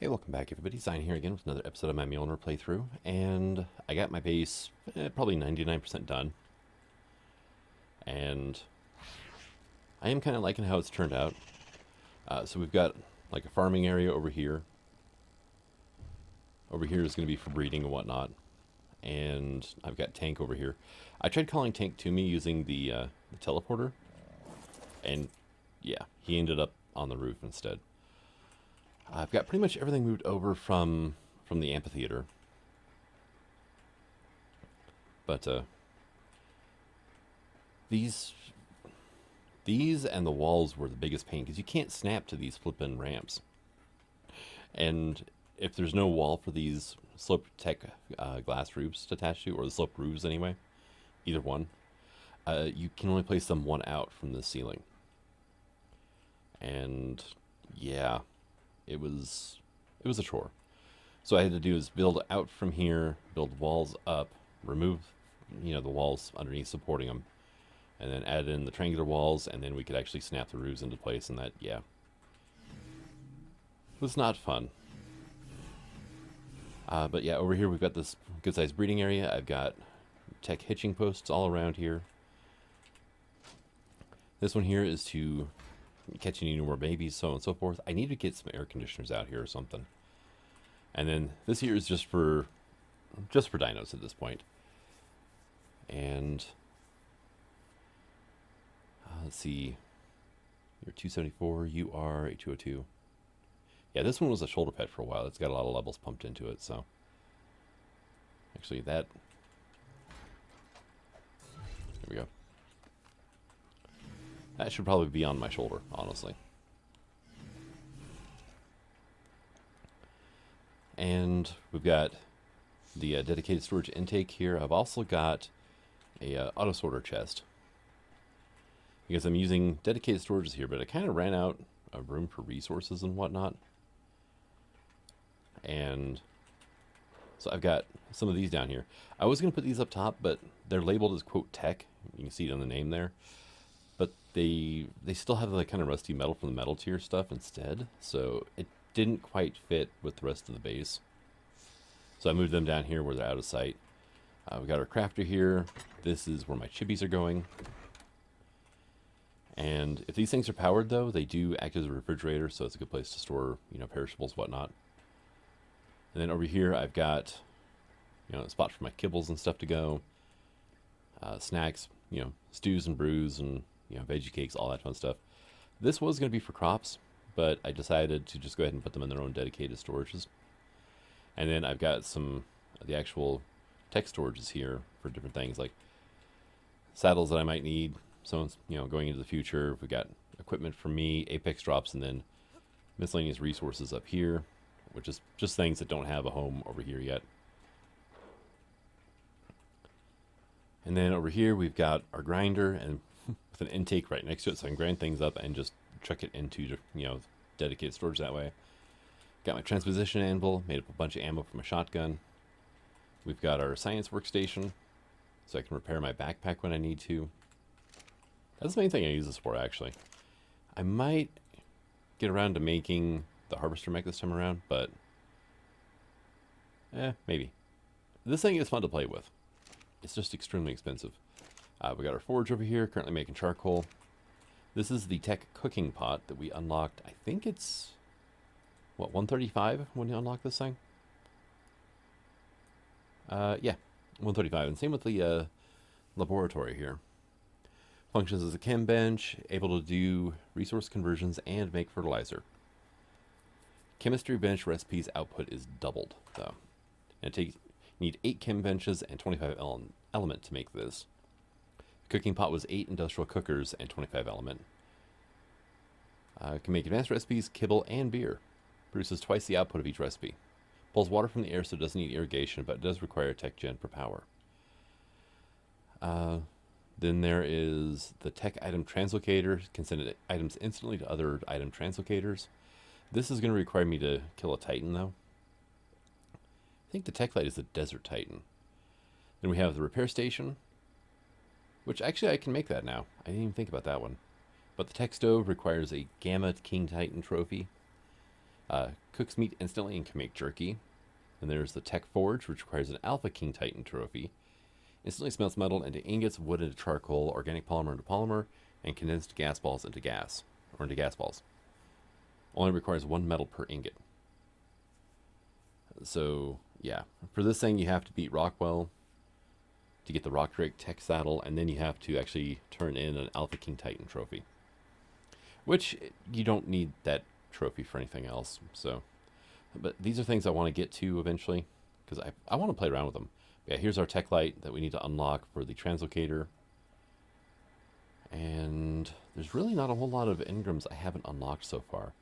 Hey, welcome back everybody. Zion here again with another episode of my Mjolnir playthrough, and I got my base probably 99% done, and I am kind of liking how it's turned out. So we've got like a farming area over here. Over here is going to be for breeding and whatnot, and I've got Tank over here. I tried calling Tank to me using the teleporter, and yeah, he ended up on the roof instead. I've got pretty much everything moved over from the amphitheater. But these and the walls were the biggest pain because you can't snap to these flippin' ramps. And if there's no wall for these sloped tech glass roofs to attach to, or the sloped roofs anyway, either one, you can only place them one out from the ceiling. And yeah, it was a chore. So what I had to do is build out from here, build walls up, remove the walls underneath supporting them, and then add in the triangular walls, and then we could actually snap the roofs into place. And that, yeah, was not fun. But yeah, over here we've got this good sized breeding area. I've got tech hitching posts all around here. This one here is to catch any more babies, so on and so forth. I need to get some air conditioners out here or something. And then this here is just for dinos at this point. And let's see, you're 274, you are a 202. Yeah, this one was a shoulder pad for a while. It's got a lot of levels pumped into it, so actually that, there we go. That should probably be on my shoulder, honestly. And we've got the dedicated storage intake here. I've also got a auto sorter chest, because I'm using dedicated storages here, but I kind of ran out of room for resources and whatnot. And so I've got some of these down here. I was going to put these up top, but they're labeled as quote tech. You can see it on the name there. But they still have the kind of rusty metal from the metal tier stuff instead, so it didn't quite fit with the rest of the base. So I moved them down here where they're out of sight. We've got our crafter here. This is where my chibis are going. And if these things are powered, though, they do act as a refrigerator, so it's a good place to store, perishables, whatnot. And then over here, I've got, a spot for my kibbles and stuff to go. Snacks, stews and brews and veggie cakes, all that fun stuff. This was going to be for crops, but I decided to just go ahead and put them in their own dedicated storages. And then I've got some of the actual tech storages here for different things, like saddles that I might need. So, going into the future, we've got equipment for me, apex drops, and then miscellaneous resources up here, which is just things that don't have a home over here yet. And then over here, we've got our grinder, and with an intake right next to it, so I can grind things up and just chuck it into, dedicated storage that way. Got my transposition anvil, made up a bunch of ammo from a shotgun. We've got our science workstation, so I can repair my backpack when I need to. That's the main thing I use this for, actually. I might get around to making the harvester mech this time around, but maybe. This thing is fun to play with. It's just extremely expensive. We got our forge over here, currently making charcoal. This is the tech cooking pot that we unlocked. I think it's, 135 when you unlock this thing? Yeah, 135. And same with the laboratory here. Functions as a chem bench, able to do resource conversions and make fertilizer. Chemistry bench recipes output is doubled, though. And you need 8 chem benches and 25 element to make this. The cooking pot was 8 industrial cookers and 25 element. Can make advanced recipes, kibble, and beer. Produces twice the output of each recipe. Pulls water from the air, so it doesn't need irrigation, but it does require tech gen for power. Then there is the tech item translocator. Can send items instantly to other item translocators. This is going to require me to kill a titan, though. I think the tech light is the desert titan. Then we have the repair station, which actually I can make that now. I didn't even think about that one. But the tech stove requires a Gamma King Titan trophy. Cooks meat instantly and can make jerky. And there's the Tech Forge, which requires an Alpha King Titan trophy. Instantly smelts metal into ingots, wood into charcoal, organic polymer into polymer, and condensed gas balls into gas, or into gas balls. Only requires 1 metal per ingot. So, yeah. For this thing, you have to beat Rockwell to get the Rock Drake Tech Saddle, and then you have to actually turn in an Alpha King Titan trophy. Which, you don't need that trophy for anything else, so... But these are things I want to get to eventually, because I want to play around with them. Yeah, here's our tech light that we need to unlock for the translocator. And there's really not a whole lot of engrams I haven't unlocked so far.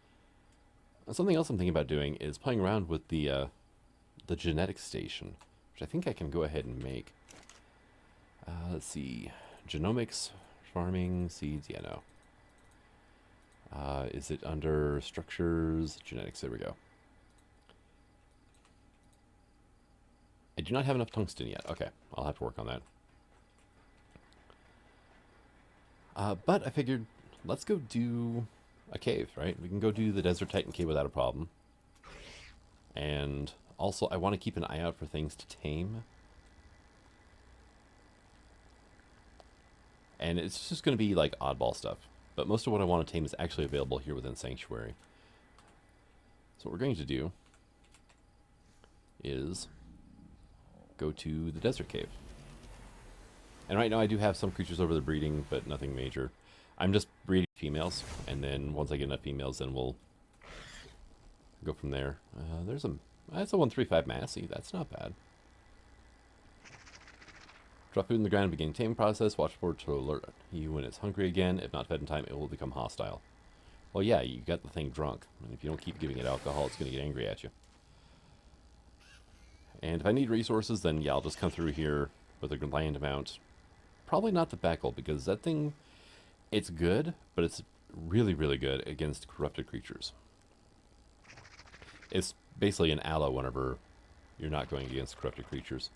And something else I'm thinking about doing is playing around with the genetics station, which I think I can go ahead and make. Let's see. Genomics, farming, seeds, yeah, no. Is it under structures, genetics, there we go. I do not have enough tungsten yet. Okay, I'll have to work on that. But I figured, let's go do a cave, right? We can go do the Desert Titan cave without a problem. And also, I want to keep an eye out for things to tame. And it's just going to be like oddball stuff. But most of what I want to tame is actually available here within Sanctuary. So what we're going to do is go to the desert cave. And right now I do have some creatures over there breeding, but nothing major. I'm just breeding females, and then once I get enough females, then we'll go from there. That's a 135 massey. That's not bad. Drop food in the ground, begin taming process. Watch for it to alert you when it's hungry again. If not fed in time, it will become hostile. Well, yeah, you got the thing drunk. And if you don't keep giving it alcohol, it's going to get angry at you. And if I need resources, then yeah, I'll just come through here with a land amount. Probably not the Beckle, because that thing, it's good, but it's really, really good against corrupted creatures. It's basically an aloe whenever you're not going against corrupted creatures.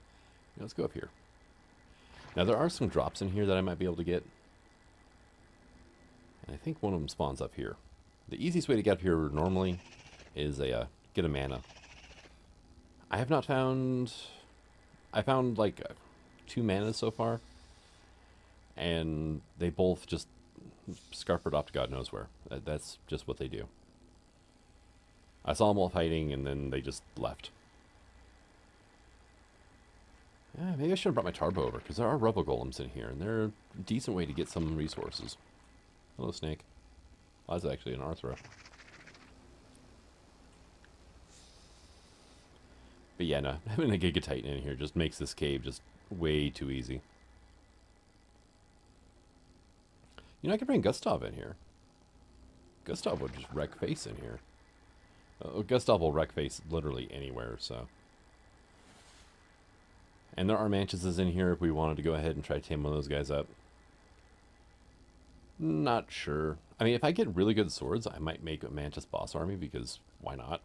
Let's go up here. Now, there are some drops in here that I might be able to get. And I think one of them spawns up here. The easiest way to get up here normally is get a mana. I have not found... I found like 2 manas so far. And they both just scarpered off to God knows where. That's just what they do. I saw them while fighting and then they just left. Yeah, maybe I should have brought my Tarbo over, because there are rubble golems in here, and they're a decent way to get some resources. Hello, snake. Oh, that's actually an Arthro. But yeah, no, having a Giga Titan in here just makes this cave just way too easy. You know, I could bring Gustav in here. Gustav would just wreck face in here. Gustav will wreck face literally anywhere, so... And there are mantises in here if we wanted to go ahead and try to tame one of those guys up. Not sure. I mean, if I get really good swords, I might make a mantis boss army, because why not?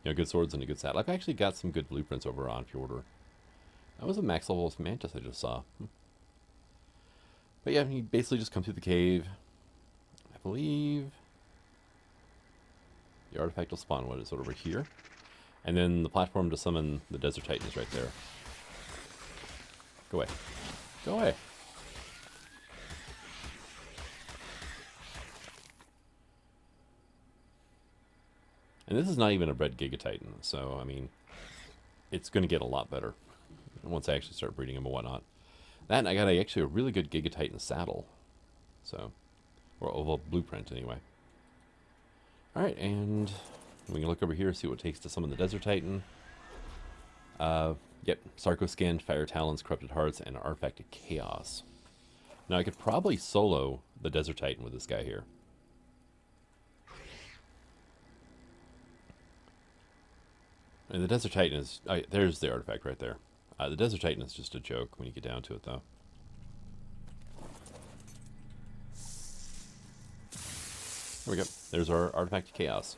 You know, good swords and a good saddle. I've actually got some good blueprints over on Fjordur. That was a max level mantis I just saw. But yeah, you basically just come through the cave. I believe the artifact will spawn. What is it over here? And then the platform to summon the Desert Titan is right there. Go away. Go away. And this is not even a bred Giga Titan, so, I mean, it's going to get a lot better once I actually start breeding them and whatnot. That, and I got actually a really good Giga Titan saddle. So, or oval blueprint anyway. Alright, and we can look over here, see what it takes to summon the Desert Titan. Yep, Sarco Skin, Fire Talons, Corrupted Hearts, and Artifact of Chaos. Now I could probably solo the Desert Titan with this guy here. And the Desert Titan is... there's the artifact right there. The Desert Titan is just a joke when you get down to it, though. There we go. There's our Artifact of Chaos.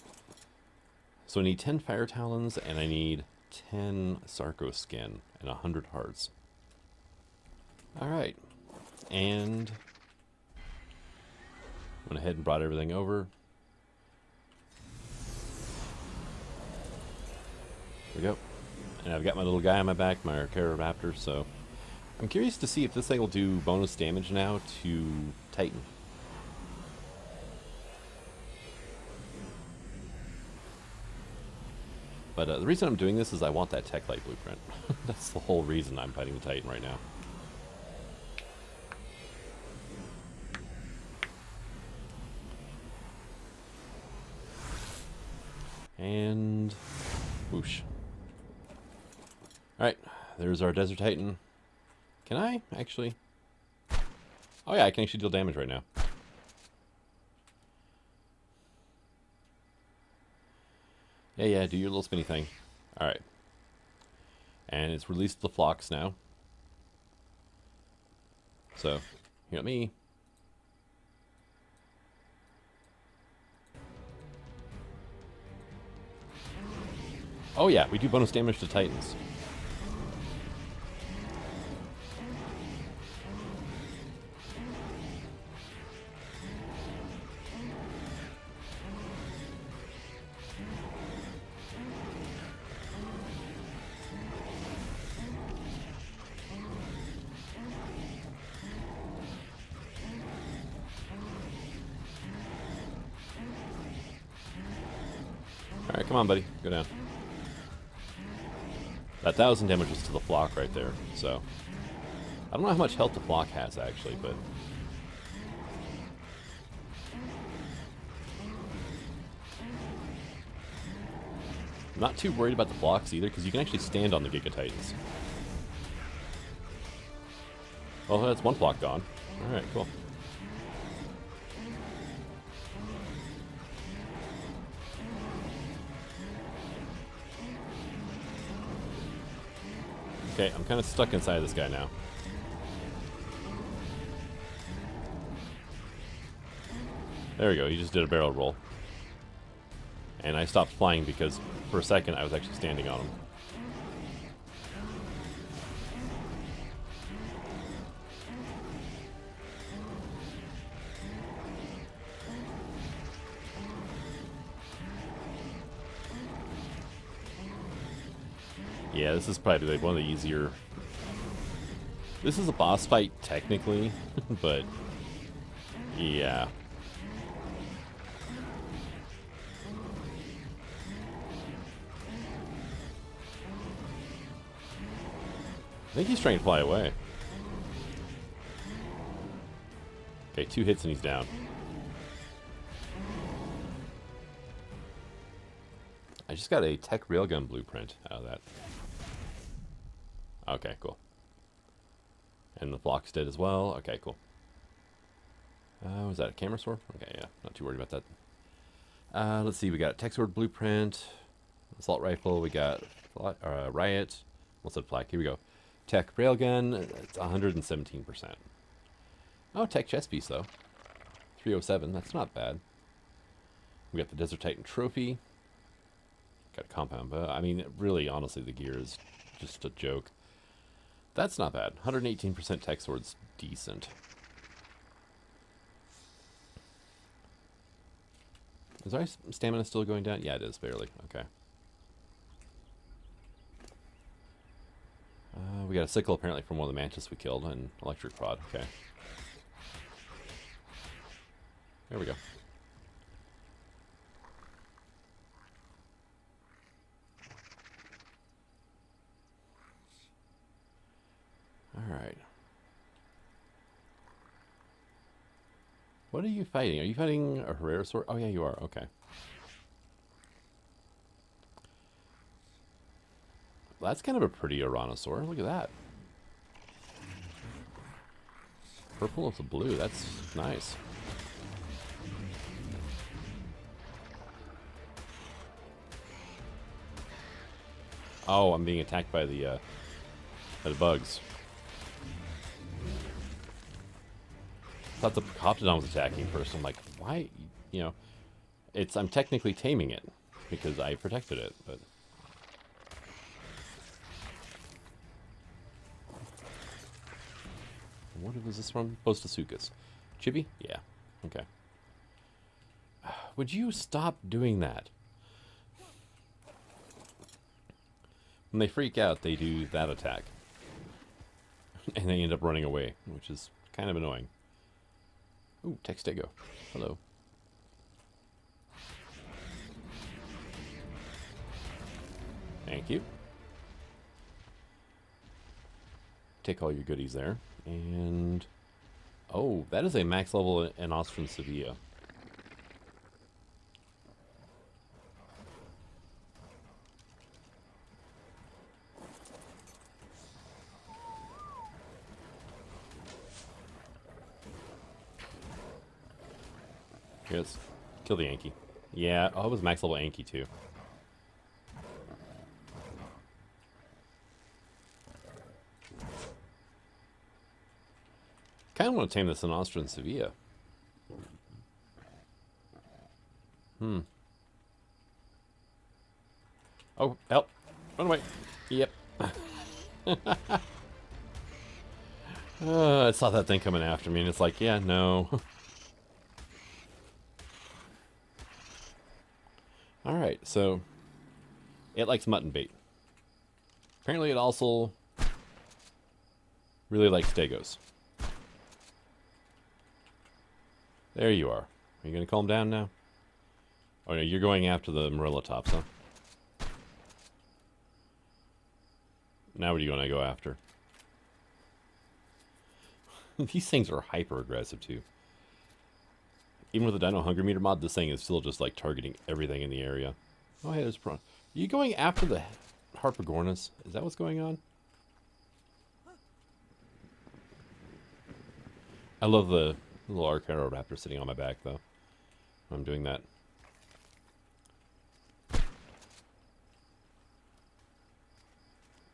So I need 10 Fire Talons, and I need 10 Sarco Skin, and 100 Hearts. Alright. And... went ahead and brought everything over. we go. And I've got my little guy on my back, my Raptor, so I'm curious to see if this thing will do bonus damage now to Titan. But the reason I'm doing this is I want that Tech Light blueprint. That's the whole reason I'm fighting the Titan right now. And whoosh. Alright, there's our Desert Titan. Can I actually? Oh yeah, I can actually deal damage right now. Yeah, do your little spinny thing. Alright. And it's released the flocks now. So, you got me. Oh yeah, we do bonus damage to Titans. Alright, come on, buddy. Go down. That 1,000 damage was to the flock right there, so... I don't know how much health the flock has, actually, but... I'm not too worried about the flocks either, because you can actually stand on the Giga Titans. Well, that's one flock gone. Alright, cool. Okay, I'm kind of stuck inside this guy now. There we go, he just did a barrel roll. And I stopped flying because for a second I was actually standing on him. Yeah, this is probably like one of the easier... This is a boss fight, technically, but... yeah. I think he's trying to fly away. Okay, 2 hits and he's down. I just got a tech railgun blueprint out of that. Okay, cool. And the flock's dead as well. Okay, cool. Was that a camera sword? Okay, yeah, not too worried about that. Let's see, we got tech sword blueprint, assault rifle, we got riot, what's that flag? Here we go. Tech railgun, it's 117%. Oh, tech chest piece though. 307, that's not bad. We got the Desert Titan trophy. Got a compound bow. I mean, really, honestly, the gear is just a joke. That's not bad. 118% tech sword's decent. Is our stamina still going down? Yeah, it is, barely. Okay. We got a sickle, apparently, from one of the mantis we killed, and electric prod. Okay. There we go. Alright. What are you fighting? Are you fighting a Herrera sword? Oh, yeah, you are. Okay. Well, that's kind of a pretty Aranosaur. Look at that. Purple with the blue. That's nice. Oh, I'm being attacked by the bugs. I thought the Procoptodon was attacking first. I'm like, why? You know, I'm technically taming it because I protected it, but. What was this from? Postasuchus. Chibi? Yeah. Okay. Would you stop doing that? When they freak out, they do that attack. And they end up running away, which is kind of annoying. Ooh, Textego. Hello. Thank you. Take all your goodies there. And... oh, that is a max level in Austrian Sevilla. Here, let's kill the Yankee. Yeah, oh, it was max level Yankee too. Kind of want to tame this in Austrian Sevilla. Oh, help. Run away. Yep. I saw that thing coming after me, and it's like, yeah, no. Alright, so it likes mutton bait. Apparently it also really likes stegos. There you are. Are you going to calm down now? Oh no, you're going after the Morilla tops, huh? Now what are you going to go after? These things are hyper aggressive too. Even with the Dino Hunger Meter mod, this thing is still just like targeting everything in the area. Oh hey, there's prawn. Are you going after the Harpagornis? Is that what's going on? I love the little Archaeoraptor sitting on my back though. I'm doing that.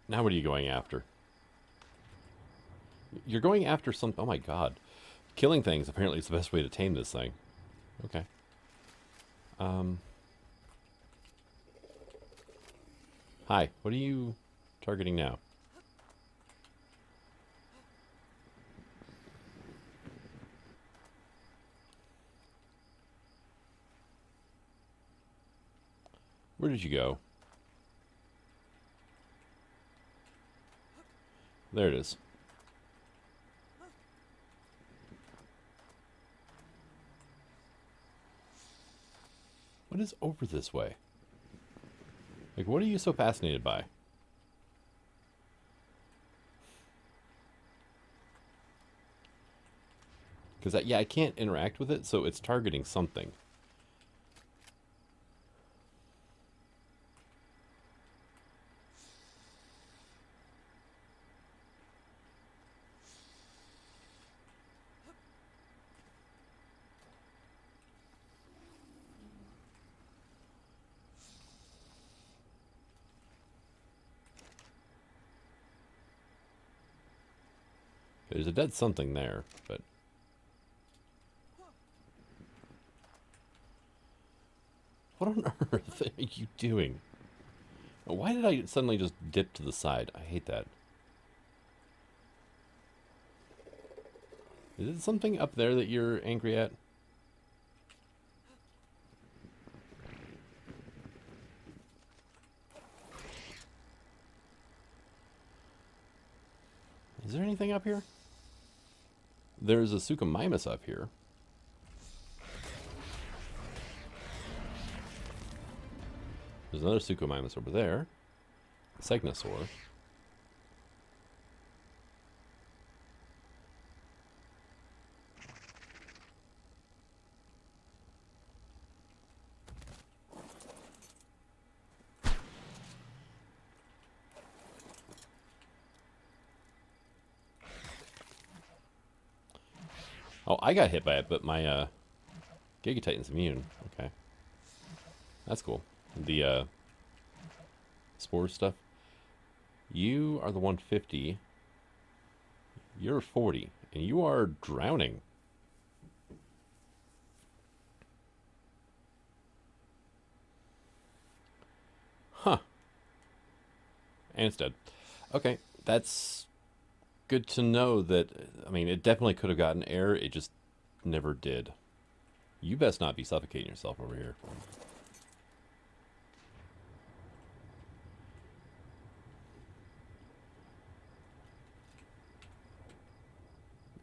Now what are you going after? You're going after some... oh my god. Killing things apparently is the best way to tame this thing. Okay. Hi, what are you targeting now? Where did you go? There it is. What is over this way? Like, what are you so fascinated by? Because, yeah, I can't interact with it, so it's targeting something. There's a dead something there, but... what on earth are you doing? Why did I suddenly just dip to the side? I hate that. Is it something up there that you're angry at? Is there anything up here? There's a Suchomimus up here. There's another Suchomimus over there. Segnosaur. Oh, I got hit by it, but my Giga Titan's immune. Okay. That's cool. The spore stuff. You are the 150. You're 40. And you are drowning. Huh. And it's dead. Okay, that's good to know that, I mean, it definitely could have gotten air, it just never did. You best not be suffocating yourself over here.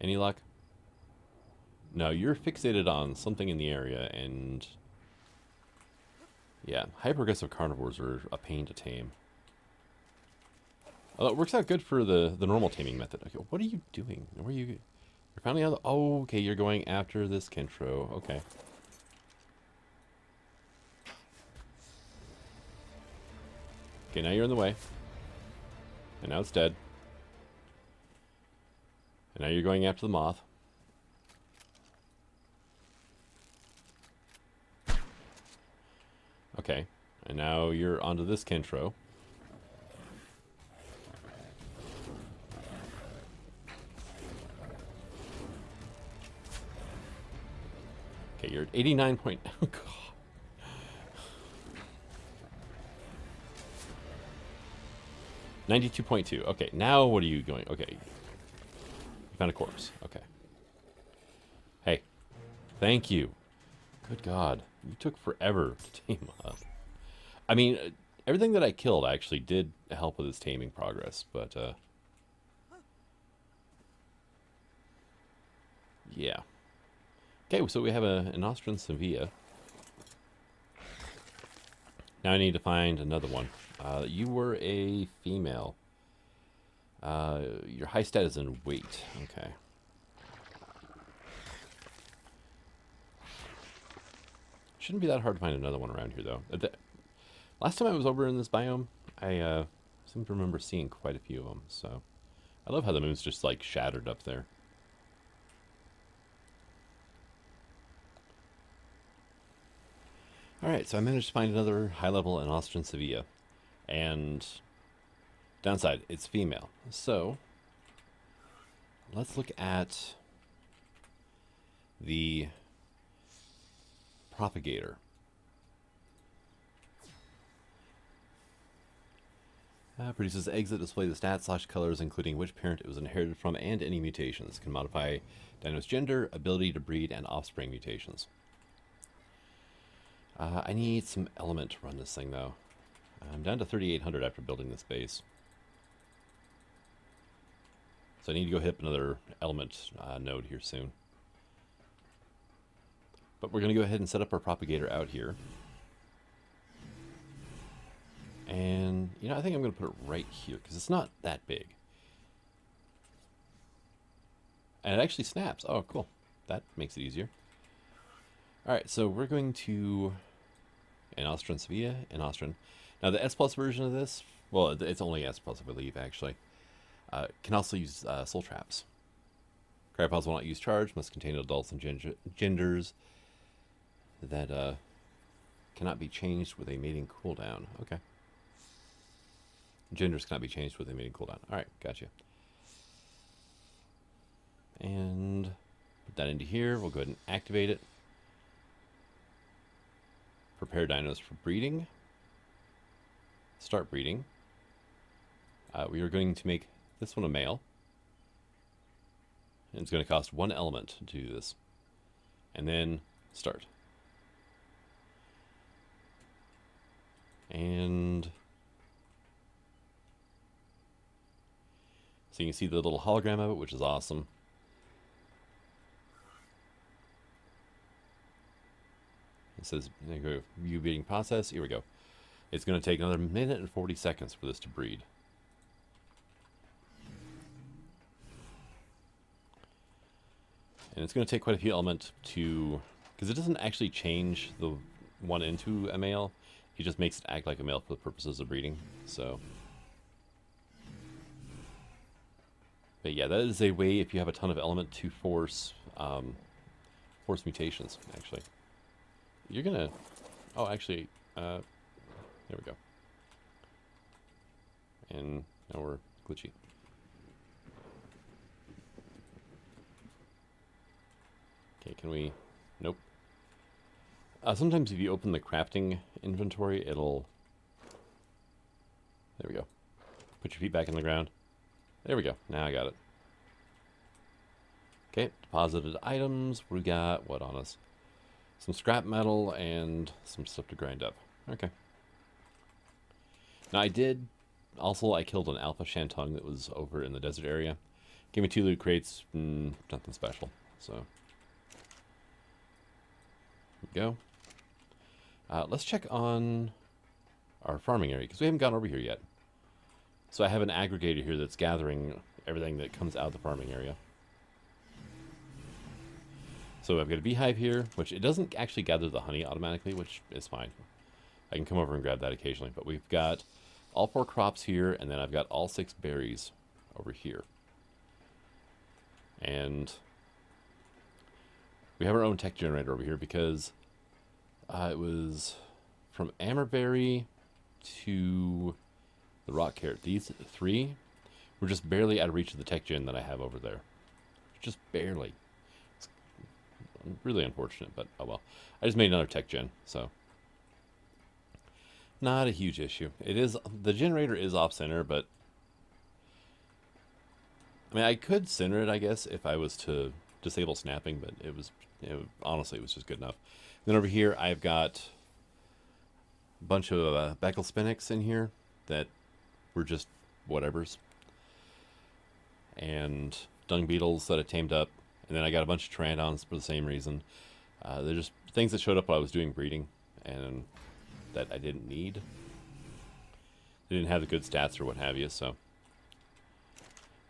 Any luck? No, you're fixated on something in the area, and yeah, hyper-aggressive carnivores are a pain to tame. Although it works out good for the normal taming method. Okay, what are you doing? Where are you? You're finally on the... Oh, okay, you're going after this Kentro. Okay. Okay, now you're in the way. And now it's dead. And now you're going after the moth. Okay, and now you're onto this Kentro. Okay, you're at 89 point... Oh, God. 92.2. Okay, now what are you going... Okay. You found a corpse. Okay. Hey. Thank you. Good God. You took forever to tame up. I mean, everything that I killed actually did help with his taming progress, but, yeah. Okay, so we have an Austrian Sevilla. Now I need to find another one. You were a female. Your high stat is in weight. Okay. Shouldn't be that hard to find another one around here, though. Last time I was over in this biome, I seem to remember seeing quite a few of them, so... I love how the moon's just, like, shattered up there. Alright, so I managed to find another high-level in Austrian Sevilla. And... downside, it's female. So... let's look at... the... propagator. Produces eggs that display the stats / colors, including which parent it was inherited from and any mutations. Can modify Dino's gender, ability to breed, and offspring mutations. I need some element to run this thing, though. I'm down to 3,800 after building this base. So I need to go hit up another element node here soon. But we're going to go ahead and set up our propagator out here. And, you know, I think I'm going to put it right here, because it's not that big. And it actually snaps. Oh, cool. That makes it easier. Alright, so we're going to... an Austrian Sevilla, an Austrian. Now, the S Plus version of this, well, it's only S Plus, I believe, actually, can also use soul traps. Crypods will not use charge, must contain adults and genders that cannot be changed with a mating cooldown. Okay. Genders cannot be changed with a mating cooldown. Alright, gotcha. And put that into here. We'll go ahead and activate it. Prepare dinos for breeding. Start breeding. We are going to make this one a male. And it's going to cost 1 element to do this. And then start. And so you can see the little hologram of it, which is awesome. It says view breeding process. Here we go. It's going to take another minute and 40 seconds for this to breed. And it's going to take quite a few elements to... because it doesn't actually change the one into a male. It just makes it act like a male for the purposes of breeding. So... but yeah, that is a way, if you have a ton of element, to force mutations, actually. You're gonna... oh, actually, there we go. And now we're glitchy. Okay, can we... nope. Sometimes if you open the crafting inventory, it'll... there we go. Put your feet back in the ground. There we go. Now I got it. Okay, deposited items. We got what on us? Some scrap metal and some stuff to grind up. Okay. Now I killed an alpha shantung that was over in the desert area. Give me 2 loot crates, nothing special. So, here we go. Let's check on our farming area, because we haven't gone over here yet. So I have an aggregator here that's gathering everything that comes out of the farming area. So I've got a beehive here, which it doesn't actually gather the honey automatically, which is fine. I can come over and grab that occasionally. But we've got all 4 crops here, and then I've got all 6 berries over here. And we have our own tech generator over here because it was from Amberberry to the rock carrot. These 3 were just barely out of reach of the tech gen that I have over there. Just barely. It's really unfortunate, but oh well. I just made another tech gen, so not a huge issue. It is, the generator is off center, but I mean, I could center it, I guess, if I was to disable snapping, but honestly, it was just good enough. Then over here, I've got a bunch of Beckel Spinix in here that were just whatevers. And dung beetles that I tamed up. And then I got a bunch of pteranodons for the same reason. They're just things that showed up while I was doing breeding and that I didn't need. They didn't have the good stats or what have you, so.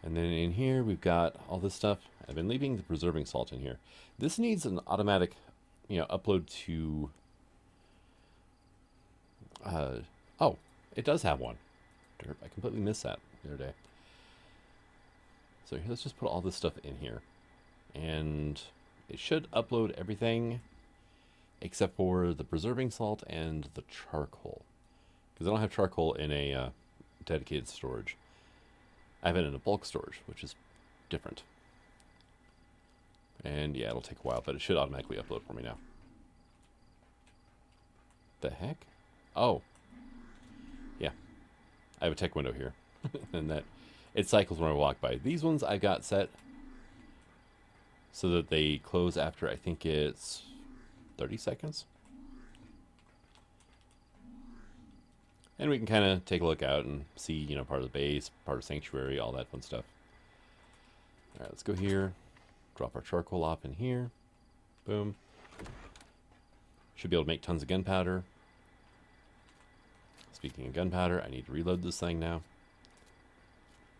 And then in here, we've got all this stuff. I've been leaving the preserving salt in here. This needs an automatic, upload to... oh, it does have one. Derp, I completely missed that the other day. So here, let's just put all this stuff in here. And it should upload everything except for the preserving salt and the charcoal. Because I don't have charcoal in a dedicated storage. I have it in a bulk storage, which is different. And yeah, it'll take a while, but it should automatically upload for me now. The heck? Oh. Yeah. I have a tech window here. And that it cycles when I walk by. These ones I got set so that they close after, I think it's 30 seconds. And we can kind of take a look out and see, part of the base, part of sanctuary, all that fun stuff. All right, let's go here. Drop our charcoal off in here. Boom. Should be able to make tons of gunpowder. Speaking of gunpowder, I need to reload this thing now.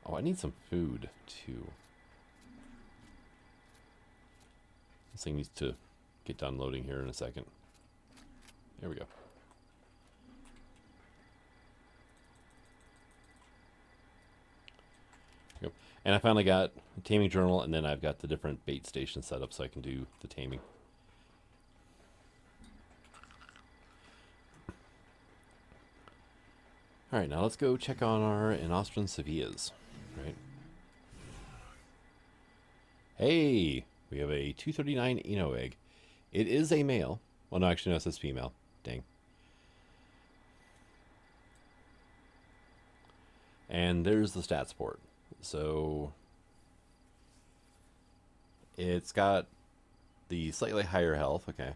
Oh, I need some food, too. This thing needs to get done loading here in a second. There we go. And I finally got a taming journal, and then I've got the different bait stations set up so I can do the taming. Alright, now let's go check on our Inostran Sevillas, right? Hey! We have a 239 Eno egg. It is a male. Well, no, actually, no, it says female. Dang. And there's the stats for it. So it's got the slightly higher health. Okay.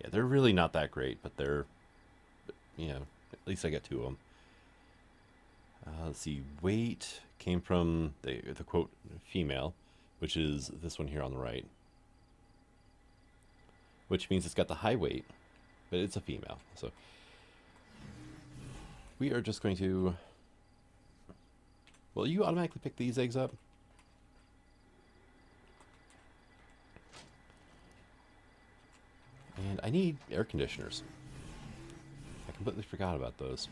Yeah, they're really not that great, but they're, at least I got 2 of them. Let's see. Weight came from the quote female, which is this one here on the right. Which means it's got the high weight, but it's a female. So we are just going to... Will you automatically pick these eggs up? And I need air conditioners. I completely forgot about those.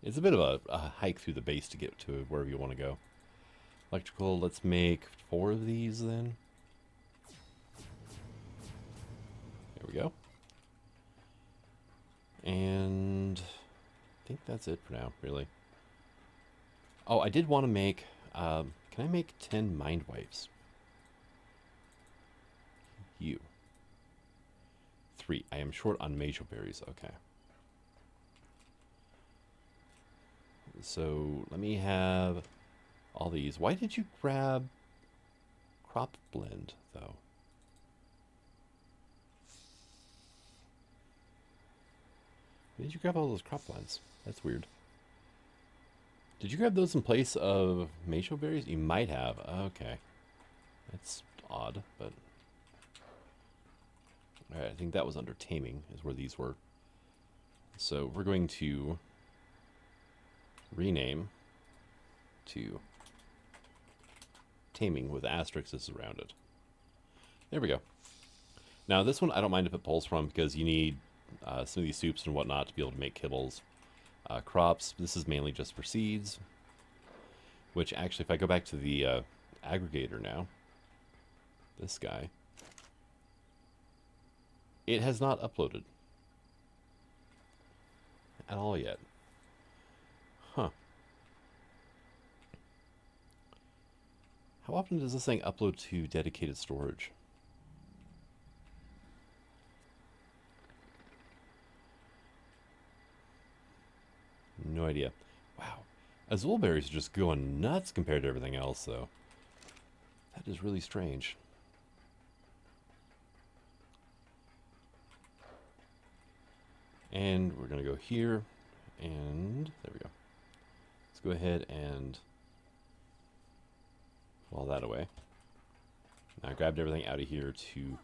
It's a bit of a hike through the base to get to wherever you want to go. Electrical, let's make 4 of these then. There we go. And I think that's it for now, really. Oh, I did want to make... can I make 10 mind wipes? You. 3. I am short on major berries. Okay. So let me have all these. Why did you grab crop blend, though? Where did you grab all those crop lines? That's weird. Did you grab those in place of Mjo berries? You might have. Okay. That's odd, but... Alright, I think that was under Taming, is where these were. So we're going to rename to Taming with asterisks around it. There we go. Now this one I don't mind to put poles from because you need some of these soups and whatnot to be able to make kibbles. Crops, this is mainly just for seeds. Which actually, if I go back to the aggregator now, this guy, it has not uploaded at all yet. Huh. How often does this thing upload to dedicated storage? No idea. Wow. Azul berries are just going nuts compared to everything else, though. That is really strange. And we're going to go here, and there we go. Let's go ahead and pull all that away. Now I grabbed everything out of here to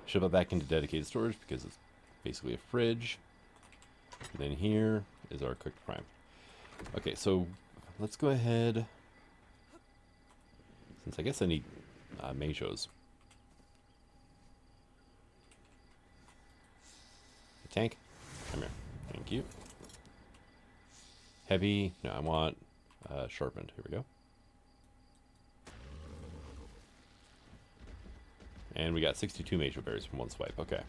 shove it back into dedicated storage because it's basically a fridge. And then here is our cooked prime. Okay, so let's go ahead, since I guess I need Mjos. Tank, come here. Thank you. Heavy, no, I want sharpened. Here we go. And we got 62 Mjo berries from one swipe. Okay.